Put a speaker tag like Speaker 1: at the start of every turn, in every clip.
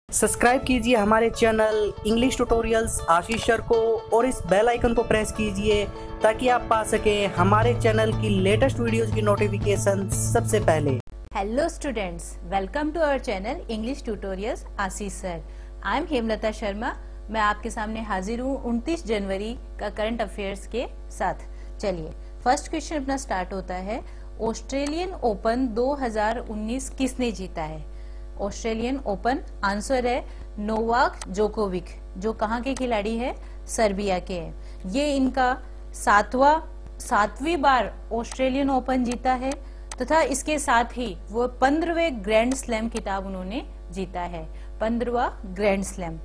Speaker 1: Subscribe कीजिए हमारे channel English tutorials Ashish sir को और इस बेल आइकन को प्रेस कीजिए ताकि आप पा सकें हमारे चैनल की लेटेस्ट वीडियोस की नोटिफिकेशन सबसे पहले।
Speaker 2: Hello students, welcome to our channel English tutorials Ashish sir. I am Hemlata Sharma. मैं आपके सामने हाजिर हूँ 29 जनवरी का करंट अफेयर्स के साथ। चलिए, फर्स्ट क्वेश्चन अपना स्टार्ट होता है। ऑस्ट्रेलियन ओपन 2019 किसने जीता है? ऑस्ट्रेलियन ओपन आंसर है नोवाक जोकोविक, जो कहाँ के खिलाड़ी है? सर्बिया के हैं। ये इनका सातवीं बार ऑस्ट्रेलियन ओपन जीता है तथा इसके साथ ही वो 15वें ग्रैंड स्लैम खिताब उन्होंने जीता है। 15वां ग्रैंड स्लैम।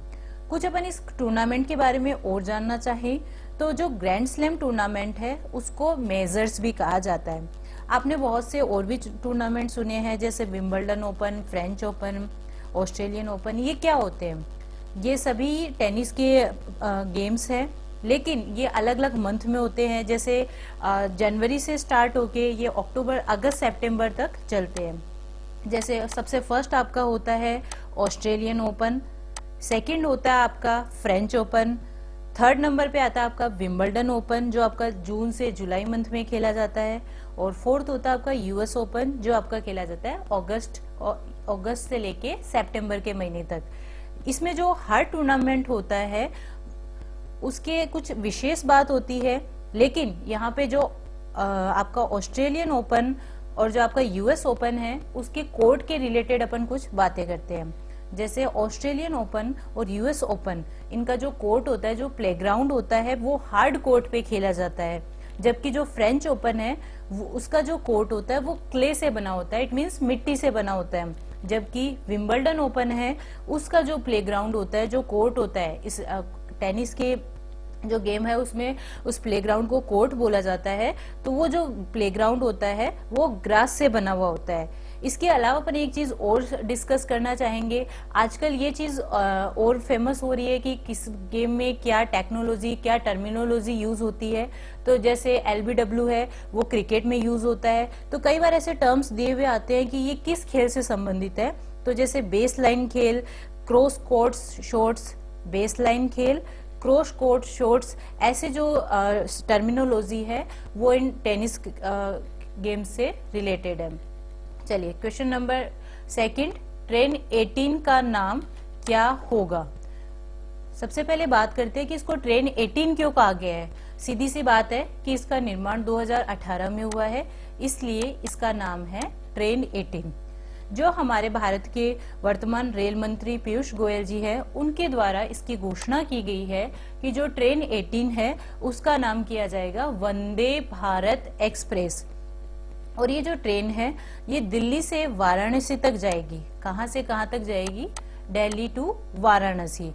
Speaker 2: कुछ अपन इस टूर्नामेंट के बारे में और जानना चाहें तो जो ग्रैंड स्लैम टूर्नामेंट है उसको मेजर्स भी कहा जाता है। आपने बहुत से और भी टूर्नामेंट सुने हैं जैसे Wimbledon open, French open, Australian open. ये क्या होते हैं? ये सभी टेनिस के गेम्स हैं, लेकिन ये अलग अलग मंथ में होते हैं। जैसे जनवरी से स्टार्ट होके ये अक्टूबर, अगस्त, सितंबर तक चलते हैं। जैसे सबसे फर्स्ट आपका होता है ऑस्ट्रेलियन ओपन, सेकंड होता है आपका फ्रेंच ओपन, थर्ड नंबर पे आता है आपका विंबलडन ओपन जो आपका जून से जुलाई मंथ में खेला जाता है, और फोर्थ होता है आपका यूएस ओपन जो आपका खेला जाता है अगस्त से लेके सितंबर के महीने तक। इसमें जो हर टूर्नामेंट होता है उसके कुछ विशेष बात होती है, लेकिन यहाँ पे जो आपका ऑस्ट्रेलियन ओपन और जो आपका यूएस ओपन है उसके कोर्ट के रिलेटेड अपन कुछ बातें करते हैं। जैसे ऑस्ट्रेलियन ओपन और यूएस ओपन, इनका जो कोर्ट होता है, जो प्लेग्राउंड होता है, वो हार्ड कोर्ट पे खेला जाता है। जबकि जो फ्रेंच ओपन है उसका जो कोर्ट होता है वो क्ले से बना होता है, इट मीन्स मिट्टी से बना होता है। जबकि विंबलडन ओपन है उसका जो प्लेग्राउंड होता है, जो कोर्ट होता है, इस टेनिस के जो गेम है उसमें उस प्लेग्राउंड को कोर्ट बोला जाता है। तो वो जो प्लेग्राउंड होता है वो ग्रास से बना हुआ होता है। इसके अलावा अपन एक चीज और डिस्कस करना चाहेंगे। आजकल ये चीज और फेमस हो रही है कि किस गेम में क्या टेक्नोलॉजी, क्या टर्मिनोलॉजी यूज होती है। तो जैसे LBW है वो क्रिकेट में यूज होता है। तो कई बार ऐसे टर्म्स दिए हुए आते हैं कि ये किस खेल से संबंधित है। तो जैसे बेस लाइन खेल, cross court shots, base line खेल, क्रॉस कोर्ट शॉट्स, ऐसे जो टर्मिनोलॉजी है वो इन टेनिस गेम से रिलेटेड है। चलिए, क्वेश्चन नंबर सेकंड, ट्रेन 18 का नाम क्या होगा? सबसे पहले बात करते हैं कि इसको ट्रेन 18 क्यों कहा गया है। सीधी सी बात है कि इसका निर्माण 2018 में हुआ है, इसलिए इसका नाम है ट्रेन 18। जो हमारे भारत के वर्तमान रेल मंत्री पीयूष गोयल जी हैं, उनके द्वारा इसकी घोषणा की गई है कि जो ट्रेन 18 है उसका नाम किया जाएगा वंदे भारत एक्सप्रेस। और ये जो ट्रेन है ये दिल्ली से वाराणसी तक जाएगी। कहां से कहां तक जाएगी? दिल्ली टू वाराणसी।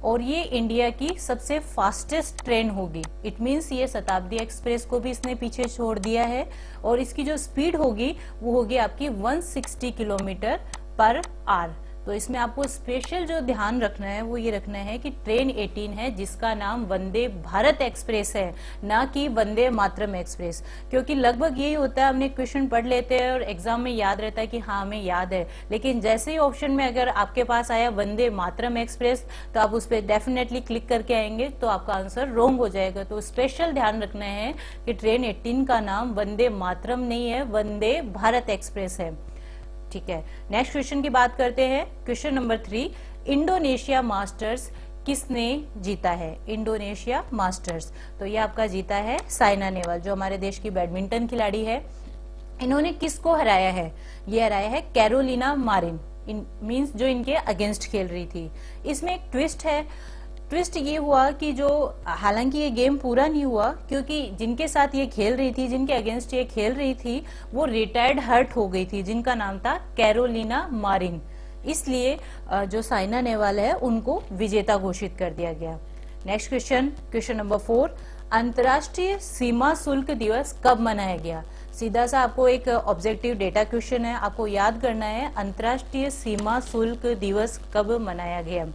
Speaker 2: और ये इंडिया की सबसे फास्टेस्ट ट्रेन होगी। इट मींस ये शताब्दी एक्सप्रेस को भी इसने पीछे छोड़ दिया है। और इसकी जो स्पीड होगी वो होगी आपकी 160 किलोमीटर पर आवर। तो इसमें आपको स्पेशल जो ध्यान रखना है वो ये रखना है कि ट्रेन 18 है जिसका नाम वंदे भारत एक्सप्रेस है, ना कि वंदे मातरम एक्सप्रेस। क्योंकि लगभग यही होता है, हमने क्वेश्चन पढ़ लेते हैं और एग्जाम में याद रहता है कि हाँ हमें याद है, लेकिन जैसे ही ऑप्शन में अगर आपके पास आया वंदे मातरम एक्सप्रेस तो आप उस पर डेफिनेटली क्लिक करके आएंगे तो आपका आंसर रॉन्ग हो जाएगा। तो स्पेशल ध्यान रखना है कि ट्रेन 18 का नाम वंदे मातरम नहीं है, वंदे भारत एक्सप्रेस है। ठीक है, नेक्स्ट क्वेश्चन की बात करते हैं। क्वेश्चन नंबर 3, इंडोनेशिया मास्टर्स किसने जीता है? इंडोनेशिया मास्टर्स तो ये आपका जीता है साइना नेहवाल, जो हमारे देश की बैडमिंटन खिलाड़ी है। इन्होंने किसको हराया है? ये हराया है कैरोलिना मारिन, मींस जो इनके अगेंस्ट खेल रही थी। इसमें एक ट्विस्ट है। ट्विस्ट ये हुआ कि जो, हालांकि ये गेम पूरा नहीं हुआ क्योंकि जिनके साथ ये खेल रही थी, जिनके अगेंस्ट ये खेल रही थी, वो रिटायर्ड हर्ट हो गई थी, जिनका नाम था कैरोलिना मारिन। इसलिए जो साइना नेहवाल है उनको विजेता घोषित कर दिया गया। नेक्स्ट क्वेश्चन, क्वेश्चन नंबर 4, अंतर्राष्ट्रीय सीमा शुल्क दिवस कब मनाया गया? सीधा सा आपको एक ऑब्जेक्टिव डेटा क्वेश्चन है, आपको याद करना है अंतर्राष्ट्रीय सीमा शुल्क दिवस कब मनाया गया।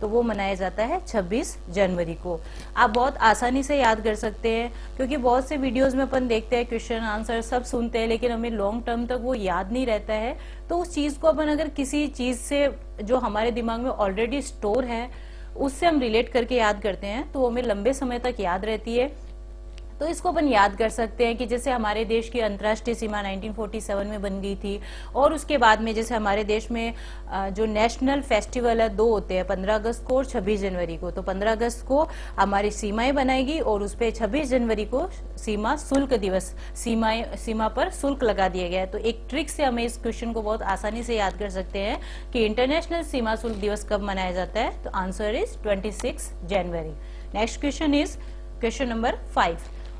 Speaker 2: तो वो मनाया जाता है 26 जनवरी को। आप बहुत आसानी से याद कर सकते हैं, क्योंकि बहुत से वीडियोस में अपन देखते हैं क्वेश्चन आंसर सब सुनते हैं, लेकिन हमें लॉन्ग टर्म तक वो याद नहीं रहता है। तो उस चीज को अपन अगर किसी चीज से जो हमारे दिमाग में ऑलरेडी स्टोर है उससे हम रिलेट करके याद करते हैं तो वो हमें लंबे समय तक याद रहती है। तो इसको अपन याद कर सकते हैं कि जैसे हमारे देश की अंतर्राष्ट्रीय सीमा 1947 में बन गई थी, और उसके बाद में जैसे हमारे देश में जो नेशनल फेस्टिवल है 2 होते हैं, 15 अगस्त को और 26 जनवरी को। तो 15 अगस्त को हमारी सीमाएं बनाएगी और उस पर 26 जनवरी को सीमा शुल्क दिवस, सीमा पर शुल्क लगा दिया गया है। तो एक ट्रिक से हमें इस क्वेश्चन को बहुत आसानी से याद कर सकते हैं कि इंटरनेशनल सीमा शुल्क दिवस कब मनाया जाता है। तो answer is 26 January. Next question is question number 5।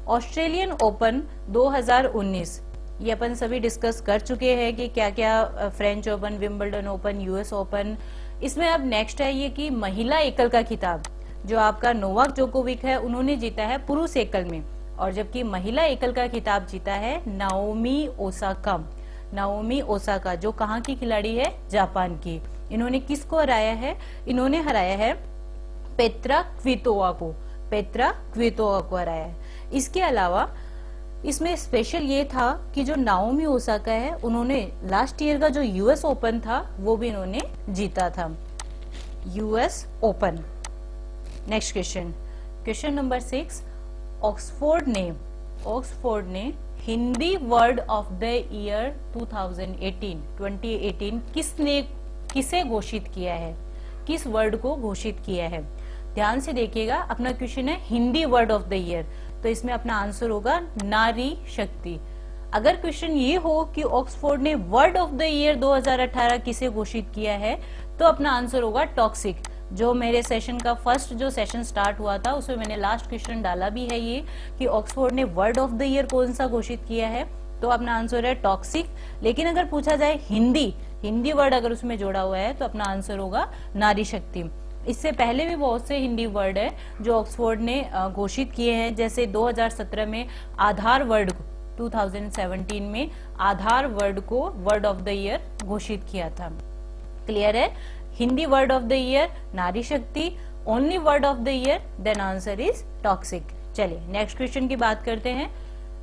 Speaker 2: Australian open 2019, ये अपन सभी डिस्कस कर चुके हैं कि क्या क्या, French open, Wimbledon open, US open. इसमें अब नेक्स्ट है ये कि महिला एकल का खिताब जो आपका नोवाक जोकोविक है उन्होंने जीता है पुरुष एकल में, और जबकि महिला एकल का खिताब जीता है नाओमी ओसाका। नाओमी ओसाका जो कहाँ की खिलाड़ी है, जापान की। इन्होंने किसको हराया है, इन्होंने हराया है पेत्रा क्वितोवा को, पेत्रा क्वितोवा को हराया है। इसके अलावा इसमें स्पेशल ये था कि जो नाओमी ओसाका है उन्होंने लास्ट ईयर का जो यूएस ओपन था वो भी इन्होंने जीता था, US Open. Next question, question number 6। Oxford ने Hindi word of the year 2018 किसे घोषित किया है, किस वर्ड को घोषित किया है। ध्यान से देखिएगा, अपना क्वेश्चन है Hindi word of the year, तो इसमें अपना आंसर होगा नारी शक्ति। अगर क्वेश्चन ये हो कि ऑक्सफोर्ड ने वर्ड ऑफ द ईयर 2018 किसे घोषित किया है, तो अपना आंसर होगा टॉक्सिक। जो मेरे सेशन का फर्स्ट जो सेशन स्टार्ट हुआ था उसमें मैंने लास्ट क्वेश्चन डाला भी है ये कि ऑक्सफोर्ड ने वर्ड ऑफ द ईयर कौन सा घोषित किया है, तो अपना आंसर है टॉक्सिक। लेकिन अगर पूछा जाए हिंदी वर्ड अगर उसमें जोड़ा हुआ है तो अपना आंसर होगा नारी शक्ति। इससे पहले भी बहुत से हिंदी वर्ड है जो ऑक्सफोर्ड ने घोषित किए हैं, जैसे 2017 में आधार वर्ड, 2017 में आधार वर्ड को वर्ड ऑफ द ईयर घोषित किया था। क्लियर है, Hindi word of the year नारी शक्ति, only word of the year, then answer is toxic. चलिए नेक्स्ट क्वेश्चन की बात करते हैं।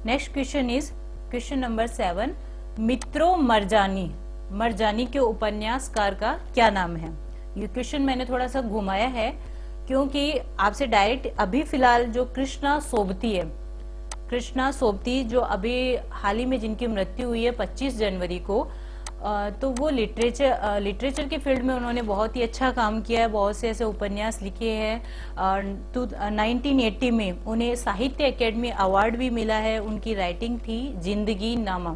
Speaker 2: Next question is question number 7। Mitro Marjani के उपन्यासकार का क्या नाम है। ये क्वेश्चन मैंने थोड़ा सा घुमाया है क्योंकि आपसे डायरेक्ट अभी फिलहाल जो कृष्णा सोबती जो अभी हाल ही में जिनकी मृत्यु हुई है 25 जनवरी को, तो वो लिटरेचर के फील्ड में उन्होंने बहुत ही अच्छा काम किया है, बहुत से ऐसे उपन्यास लिखे हैं। 1980 में उन्हें साहित्य अकेडमी अवार्ड भी मिला है, उनकी राइटिंग थी जिंदगी नामा।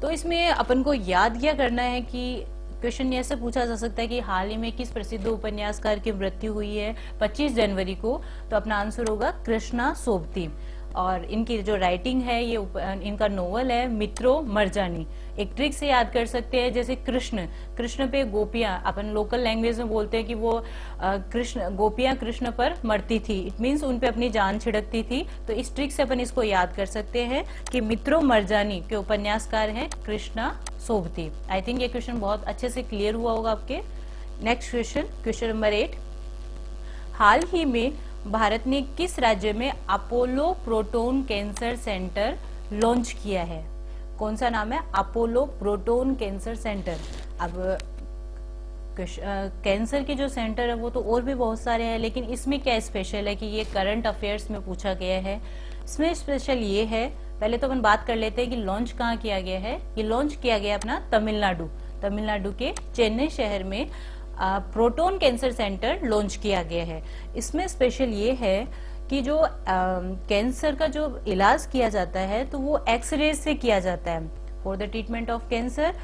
Speaker 2: तो इसमें अपन को याद क्या करना है कि क्वेश्चन ऐसे पूछा जा सकता है कि हाल ही में किस प्रसिद्ध उपन्यासकार की मृत्यु हुई है 25 जनवरी को, तो अपना आंसर होगा कृष्णा सोबती। और इनकी जो राइटिंग है ये इनका नोवेल है मित्रो मरजानी। एक ट्रिक से याद कर सकते हैं, जैसे कृष्ण पे गोपियां, अपन लोकल लैंग्वेज में बोलते हैं कि वो गोपियां कृष्ण पर मरती थी, इट मीन्स उन पे अपनी जान छिड़कती थी। तो इस ट्रिक से अपन इसको याद कर सकते हैं कि मित्रो मरजानी के उपन्यासकार हैं कृष्णा सोबती। आई थिंक ये क्वेश्चन बहुत अच्छे से क्लियर हुआ होगा आपके। Next question, question number 8। हाल ही में भारत ने किस राज्य में Apollo proton cancer centre launch किया है। कौन सा नाम है, अपोलो प्रोटोन कैंसर सेंटर। अब कैंसर के जो सेंटर है वो तो और भी बहुत सारे हैं, लेकिन इसमें क्या स्पेशल है कि ये करंट अफेयर्स में पूछा गया है। इसमें स्पेशल ये है, पहले तो अपन बात कर लेते हैं कि लॉन्च कहाँ किया गया है। ये लॉन्च किया गया अपना तमिलनाडु के चेन्नई शहर में प्रोटोन कैंसर सेंटर लॉन्च किया गया है। इसमें स्पेशल ये है कि जो कैंसर का जो इलाज किया जाता है तो वो एक्सरे से किया जाता है for the treatment of cancer.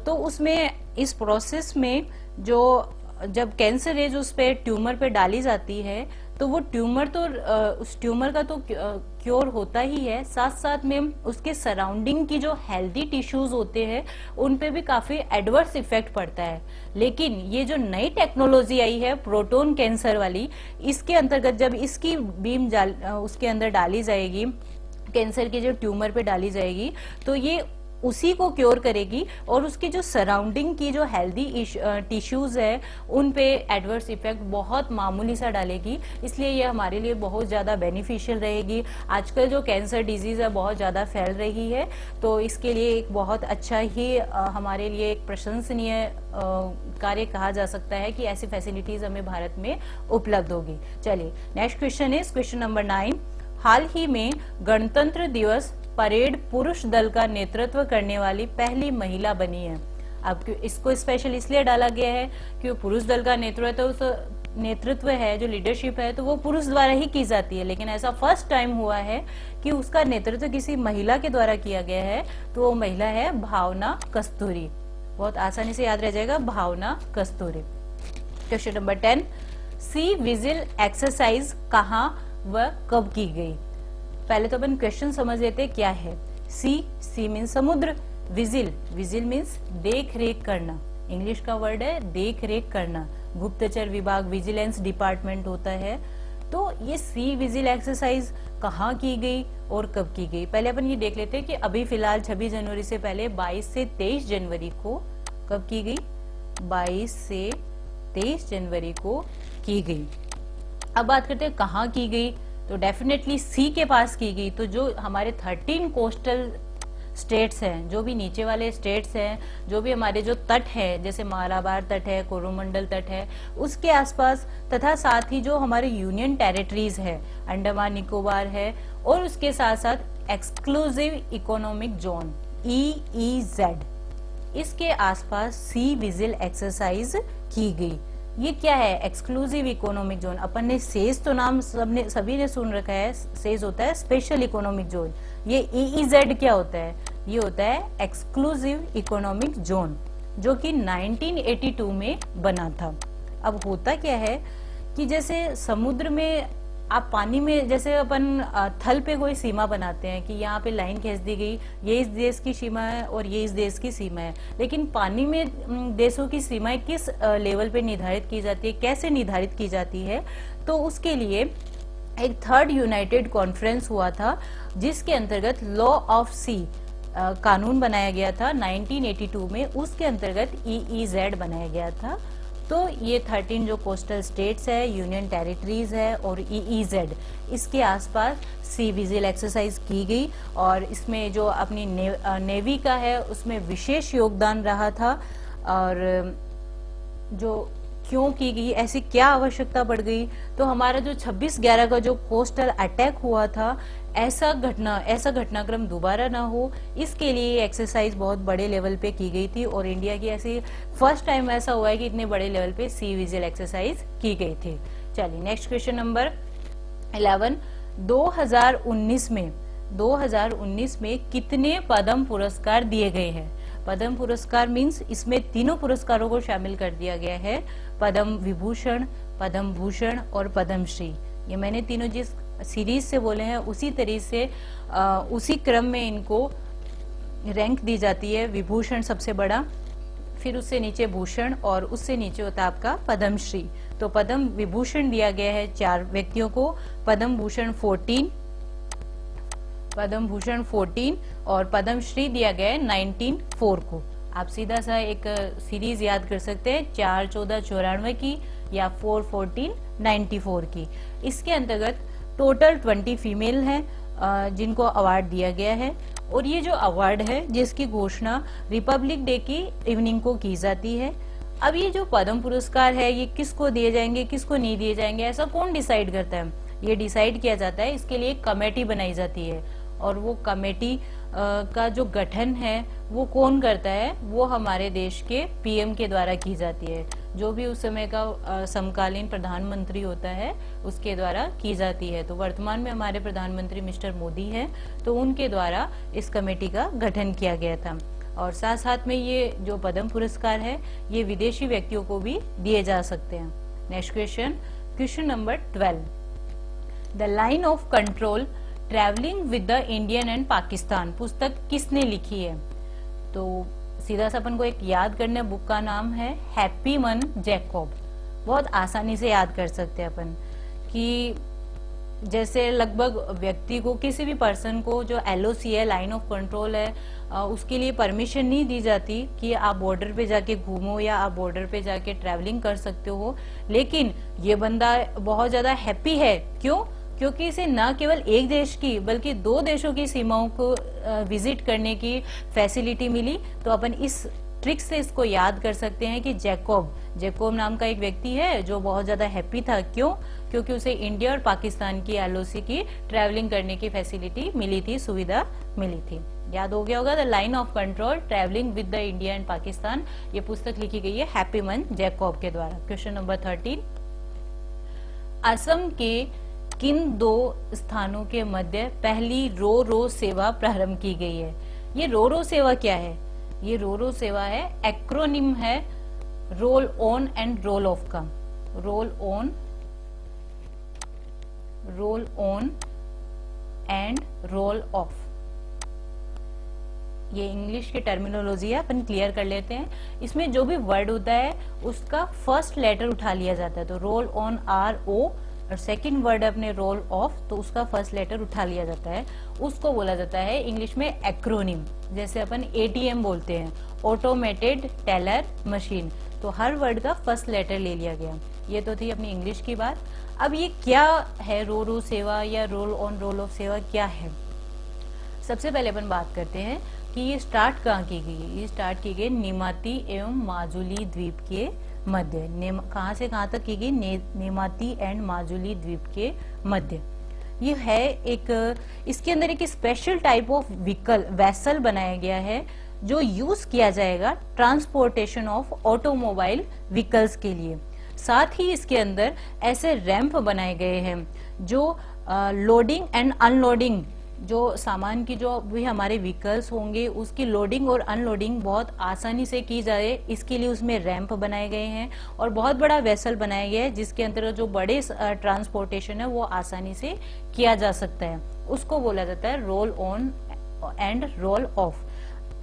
Speaker 2: तो उसमें इस प्रोसेस में जो जब कैंसर रेज उस पे ट्यूमर पे डाली जाती है तो वो ट्यूमर तो उस ट्यूमर का तो क्योर होता ही है, साथ साथ में उसके सराउंडिंग की जो हेल्दी टिश्यूज होते हैं उन पे भी काफी एडवर्स इफेक्ट पड़ता है। लेकिन ये जो नई टेक्नोलॉजी आई है प्रोटोन कैंसर वाली, इसके अंतर्गत जब इसकी बीम उसके अंदर डाली जाएगी, कैंसर के जो ट्यूमर पे डाली जाएगी, तो ये उसी को क्योर करेगी और उसकी जो सराउंडिंग की जो हेल्दी टिश्यूज है उन पे एडवर्स इफेक्ट बहुत मामूली सा डालेगी। इसलिए ये हमारे लिए बहुत ज़्यादा बेनिफिशियल रहेगी। आजकल जो कैंसर डिजीज़ है बहुत ज़्यादा फैल रही है, तो इसके लिए एक बहुत अच्छा ही हमारे लिए एक प्रशंसनीय कार्य कहा जा सकता है कि ऐसी फैसिलिटीज हमें भारत में उपलब्ध होगी। चलिए next question is question number 9। हाल ही में गणतंत्र दिवस परेड पुरुष दल का नेतृत्व करने वाली पहली महिला बनी है। अब इसको स्पेशल इसलिए डाला गया है कि पुरुष दल का नेतृत्व है, जो लीडरशिप है, तो वो पुरुष द्वारा ही की जाती है, लेकिन ऐसा फर्स्ट टाइम हुआ है कि उसका नेतृत्व किसी महिला के द्वारा किया गया है। तो वो महिला है भावना कस्तूरी। बहुत आसानी से याद रह जाएगा, Bhavna Kasturi. Question number 10। Sea vigil exercise कहाँ व कब की गई? पहले तो अपन क्वेश्चन समझ लेते क्या है। सी मीन समुद्र, विजिल मीन्स देख रेख करना, इंग्लिश का वर्ड है देख रेख करना। गुप्तचर विभाग विजिलेंस डिपार्टमेंट होता है। तो ये सी विजिल एक्सरसाइज कहाँ की गई और कब की गई? पहले अपन ये देख लेते हैं कि अभी फिलहाल 26 जनवरी से पहले 22 से 23 जनवरी को कब की गई? 22 से 23 जनवरी को की गई। अब बात करते हैं कहाँ की गई, तो डेफिनेटली सी के पास की गई। तो जो हमारे 13 कोस्टल स्टेट्स हैं, जो भी नीचे वाले स्टेट्स हैं, जो भी हमारे जो तट है, जैसे मालाबार तट है, कोरोमंडल तट है, उसके आसपास, तथा साथ ही जो हमारे यूनियन टेरिटरीज है, अंडमान निकोबार है, और उसके साथ साथ एक्सक्लूसिव इकोनॉमिक जोन EEZ, इसके आसपास सी विजिल एक्सरसाइज की गई। ये क्या है? Exclusive economic zone. अपन ने सेज तो नाम सभी ने सुन रखा है, सेज होता है स्पेशल इकोनॉमिक जोन। ये EEZ क्या होता है? ये होता है एक्सक्लूसिव इकोनॉमिक जोन, जो कि 1982 में बना था। अब होता क्या है कि जैसे समुद्र में आप पानी में, जैसे अपन थल पे कोई सीमा बनाते हैं कि यहाँ पे लाइन खींच दी गई, ये इस देश की सीमा है और ये इस देश की सीमा है, लेकिन पानी में देशों की सीमाएं किस लेवल पे निर्धारित की जाती है, कैसे निर्धारित की जाती है? तो उसके लिए एक थर्ड यूनाइटेड कॉन्फ्रेंस हुआ था, जिसके अंतर्गत लॉ ऑफ सी कानून बनाया गया था 1982 में। उसके अंतर्गत EEZ बनाया गया था। तो ये 13 जो कोस्टल स्टेट्स है, यूनियन टेरिटरीज है और EEZ, इसके आसपास सी विजिल एक्सरसाइज की गई। और इसमें जो अपनी नेवी का है उसमें विशेष योगदान रहा था। और जो क्यों की गई, ऐसी क्या आवश्यकता पड़ गई, तो हमारा जो 26/11 का जो कोस्टल अटैक हुआ था, ऐसा घटनाक्रम दोबारा ना हो, इसके लिए एक्सरसाइज बहुत बड़े लेवल पे की गई थी। और इंडिया की ऐसी फर्स्ट टाइम ऐसा हुआ है कि इतने बड़े लेवल पे सी विजिल एक्सरसाइज की गई थी। चलिए नेक्स्ट क्वेश्चन नंबर 11। 2019 में कितने पद्म पुरस्कार दिए गए हैं? पद्म पुरस्कार मीन्स इसमें तीनों पुरस्कारों को शामिल कर दिया गया है, पद्म विभूषण, पद्म भूषण और पद्म श्री। ये मैंने तीनों जिस सीरीज से बोले हैं उसी तरीके से उसी क्रम में इनको रैंक दी जाती है। विभूषण सबसे बड़ा, फिर उससे नीचे भूषण और उससे नीचे होता है आपका पद्म श्री। तो पद्म विभूषण दिया गया है 4 व्यक्तियों को, पद्म भूषण 14 और पद्म श्री दिया गया है 1904 को। आप सीधा सा एक सीरीज याद कर सकते हैं 4-14-94 की या 4-14-94 की। इसके अंतर्गत टोटल 20 फीमेल हैं जिनको अवार्ड दिया गया है। और ये जो अवार्ड है जिसकी घोषणा रिपब्लिक डे की इवनिंग को की जाती है। अब ये जो पद्म पुरस्कार है ये किसको दिए जाएंगे, किसको नहीं दिए जाएंगे, ऐसा कौन डिसाइड करता है? ये डिसाइड किया जाता है, इसके लिए एक कमेटी बनाई जाती है। और वो कमेटी का जो गठन है वो कौन करता है? वो हमारे देश के PM के द्वारा की जाती है। जो भी उस समय का समकालीन प्रधानमंत्री होता है उसके द्वारा की जाती है। तो वर्तमान में हमारे प्रधानमंत्री मिस्टर मोदी हैं, तो उनके द्वारा इस कमेटी का गठन किया गया था। और साथ साथ में ये जो पद्म पुरस्कार है ये विदेशी व्यक्तियों को भी दिए जा सकते हैं। Next question number 12। The line of control travelling with the Indian and Pakistan पुस्तक किसने लिखी है? तो सीधा सा अपन को एक याद करने, बुक का नाम है हैप्पी मन जैकब। बहुत आसानी से याद कर सकते हैं अपन कि जैसे लगभग व्यक्ति को, किसी भी पर्सन को जो LOC है, लाइन ऑफ कंट्रोल है, उसके लिए परमिशन नहीं दी जाती कि आप बॉर्डर पे जाके घूमो या आप बॉर्डर पे जाके ट्रैवलिंग कर सकते हो। लेकिन ये बंदा बहुत ज्यादा हैप्पी है, क्यों? क्योंकि इसे न केवल एक देश की बल्कि 2 देशों की सीमाओं को विजिट करने की फैसिलिटी मिली। तो अपन इस ट्रिक से इसको याद कर सकते हैं कि जैकब नाम का एक व्यक्ति है जो बहुत ज्यादा हैप्पी था। क्यों? क्योंकि उसे इंडिया और पाकिस्तान की LOC की ट्रैवलिंग करने की फैसिलिटी मिली थी, सुविधा मिली थी। याद हो गया होगा, the line of control travelling with the India and Pakistan. ये पुस्तक लिखी गई है हैप्पीमन जैकब के द्वारा। क्वेश्चन नंबर 13, असम के किन 2 स्थानों के मध्य पहली रो सेवा प्रारंभ की गई है? ये रो सेवा क्या है? ये रो सेवा है, एक्रोनिम है roll on and roll off का। Roll on and roll off, ये इंग्लिश की टर्मिनोलॉजी है, अपन क्लियर कर लेते हैं। इसमें जो भी वर्ड होता है उसका फर्स्ट लेटर उठा लिया जाता है। तो रोल ऑन RO, और सेकंड वर्ड अपने रोल ऑफ, तो उसका फर्स्ट लेटर उठा लिया जाता है। उसको बोला जाता है इंग्लिश में एक्रोनिम। जैसे अपन ATM बोलते हैं, ऑटोमेटेड टेलर मशीन, तो हर वर्ड का फर्स्ट लेटर ले लिया गया। ये तो थी अपनी इंग्लिश की बात। अब ये क्या है रो सेवा या रोल ऑन रोल ऑफ सेवा क्या है? सबसे पहले अपन बात करते हैं कि ये स्टार्ट कहाँ की गई। ये स्टार्ट की गई नेमाती एवं माजुली द्वीप के मध्य। कहाँ से कहाँ तक की गई? नेमाती एंड माजुली द्वीप के मध्य। ये है एक, इसके अंदर एक स्पेशल टाइप ऑफ वेसल बनाया गया है जो यूज किया जाएगा ट्रांसपोर्टेशन ऑफ ऑटोमोबाइल व्हीकल्स के लिए। साथ ही इसके अंदर ऐसे रैंप बनाए गए हैं जो लोडिंग एंड अनलोडिंग, जो सामान की जो भी हमारे व्हीकल्स होंगे उसकी लोडिंग और अनलोडिंग बहुत आसानी से की जाए, इसके लिए उसमें रैंप बनाए गए हैं। और बहुत बड़ा वेसल बनाया गया है जिसके अंदर जो बड़े ट्रांसपोर्टेशन है वो आसानी से किया जा सकता है। उसको बोला जाता है roll on and roll off.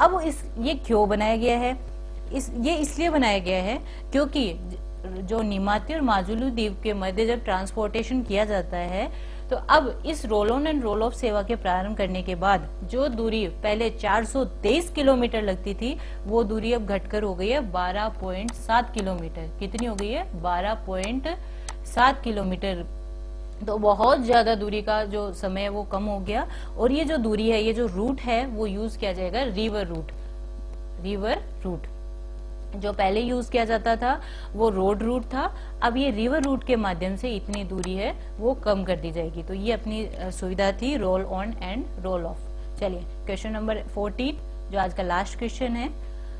Speaker 2: अब ये क्यों बनाया गया है? ये इसलिए बनाया गया है क्योंकि जो नेमाती और माजुली द्वीप के मध्य जब ट्रांसपोर्टेशन किया जाता है, तो अब इस roll on and roll off सेवा के प्रारंभ करने के बाद जो दूरी पहले 423 किलोमीटर लगती थी, वो दूरी अब घटकर हो गई है 12.7 किलोमीटर। कितनी हो गई है? 12.7 किलोमीटर। तो बहुत ज्यादा दूरी का जो समय है वो कम हो गया। और ये जो दूरी है, ये जो रूट है, वो यूज किया जाएगा रिवर रूट। जो पहले यूज किया जाता था वो रोड रूट था, अब ये रिवर रूट के माध्यम से इतनी दूरी है वो कम कर दी जाएगी। तो ये अपनी सुविधा थी roll on and roll off. चलिए क्वेश्चन नंबर 14 जो आज का लास्ट क्वेश्चन है।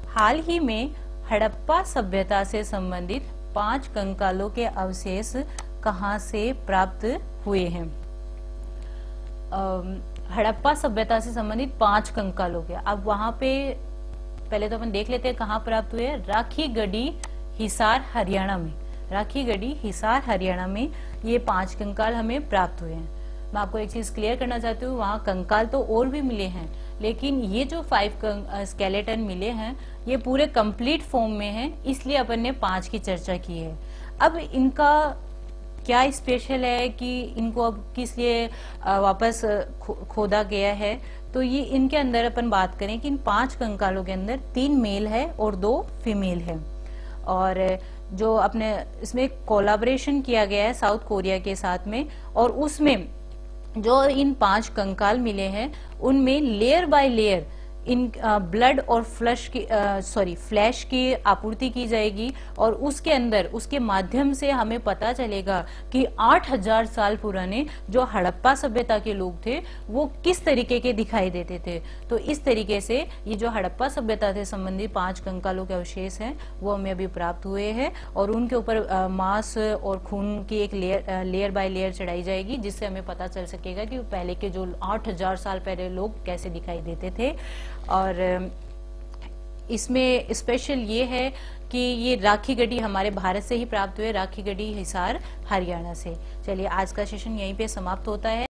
Speaker 2: हाल ही में हड़प्पा सभ्यता से संबंधित 5 कंकालों के अवशेष कहां से प्राप्त हुए हैं? हड़प्पा सभ्यता से संबंधित 5 कंकालों के, अब वहां पे पहले तो अपन देख लेते हैं कहाँ प्राप्त हुए। राखीगढ़ी हिसार हरियाणा में। राखीगढ़ी हिसार हरियाणा में ये 5 कंकाल हमें प्राप्त हुए हैं। मैं आपको एक चीज क्लियर करना चाहती हूँ, वहाँ कंकाल तो और भी मिले हैं, लेकिन ये जो 5 स्केलेटन मिले हैं ये पूरे कंप्लीट फॉर्म में हैं, इसलिए अपन ने 5 की चर्चा की है। अब इनका क्या स्पेशल है कि इनको अब किस लिए वापस खोदा गया है? तो ये इनके अंदर अपन बात करें कि इन 5 कंकालों के अंदर 3 मेल है और 2 फीमेल है। और जो अपने इसमें कोलैबोरेशन किया गया है साउथ कोरिया के साथ में, और उसमें जो इन 5 कंकाल मिले हैं उनमें layer by layer in blood और फ्लैश की आपूर्ति की जाएगी। और उसके अंदर उसके माध्यम से हमें पता चलेगा कि 8000 साल पुराने जो हड़प्पा सभ्यता के लोग थे वो किस तरीके के दिखाई देते थे। तो इस तरीके से ये जो हड़प्पा सभ्यता से संबंधित 5 कंकालों के अवशेष हैं वो हमें अभी प्राप्त हुए हैं, और उनके ऊपर मांस और खून की एक लेयर बाय लेयर चढ़ाई जाएगी, जिससे हमें पता चल सकेगा कि पहले के जो 8000 साल पहले लोग कैसे दिखाई देते थे। और इसमें स्पेशल ये है कि ये राखीगढ़ी हमारे भारत से ही प्राप्त हुए, राखीगढ़ी हिसार हरियाणा से। चलिए आज का सेशन यहीं पे समाप्त होता है।